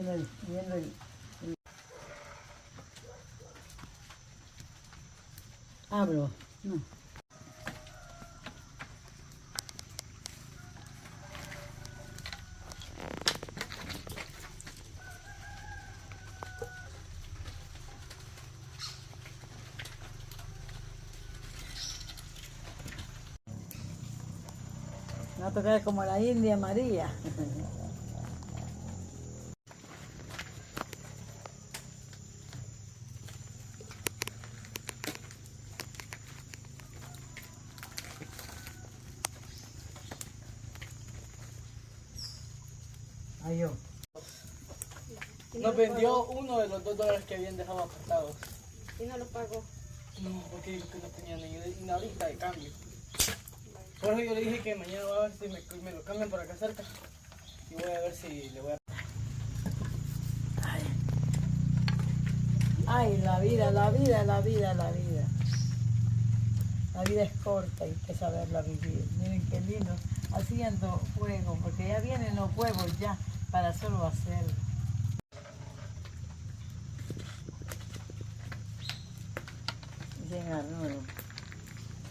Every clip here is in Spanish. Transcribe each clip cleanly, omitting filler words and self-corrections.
viendo Abro, no. Me va a tocar como la India María. Ay, yo. Nos vendió uno de los $2 que habían dejado apartados. ¿Y no lo pagó? No, porque dijo que no tenía ni una lista de cambio. Por eso yo le dije que mañana voy a ver si me lo cambian por acá cerca. Y voy a ver si le voy a... Ay, la vida. La vida es corta y hay que saberla vivir. Miren qué lindo, haciendo fuego, porque ya vienen los huevos ya para solo hacerlo. Ya agarró,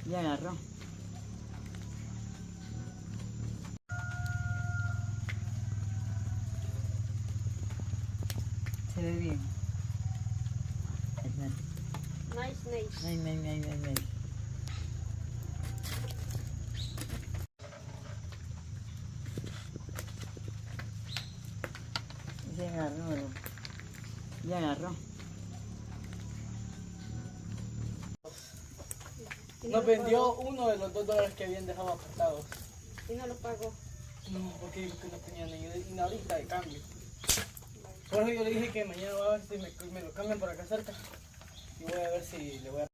ya agarró. Se ve bien. Nice. Nice. Ya agarró. Nos vendió uno de los $2 que habían dejado apartados. ¿Y no lo pagó? No, porque dijo que no tenía ni una lista de cambio. Por eso yo le dije que mañana voy a ver si me lo cambian por acá cerca. Y voy a ver si le voy a...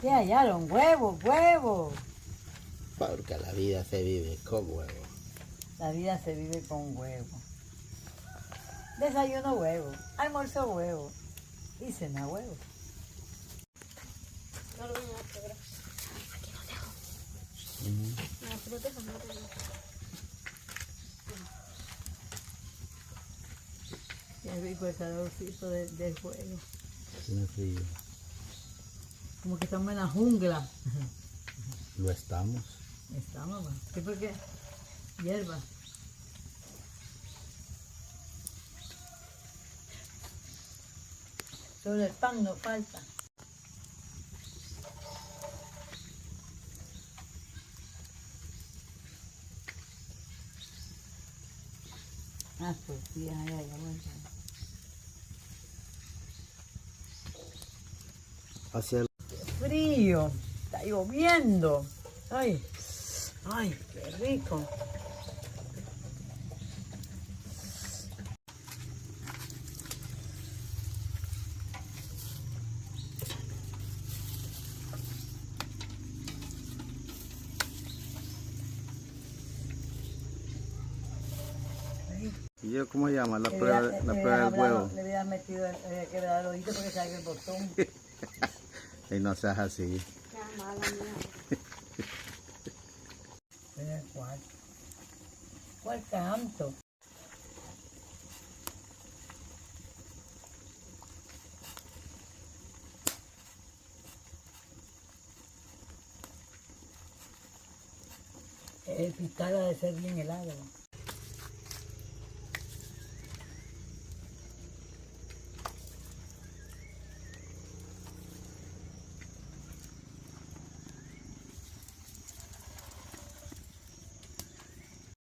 Ya hallaron huevos. Porque la vida se vive con huevo. La vida se vive con huevo. Desayuno huevo, almuerzo huevo y cena huevo. No lo voy a dar, gracias. Aquí lo dejo. No, aquí lo dejo, no lo dejo. Qué rico el calorcito del fuego. Tiene frío. Como que estamos en la jungla. Lo estamos. Estamos, ¿va? ¿Sí? Porque hierba. Solo el pan nos falta. Pues sí, ay, aguanta. Hacia el... Frío, está lloviendo. Ay, qué rico. ¿Y yo cómo se llama? La prueba del huevo. Le hubiera metido, que le da el oído porque salga el botón. Y no seas así. Ya, mala mía. ¿Cuál canto? El pital ha de ser bien helado.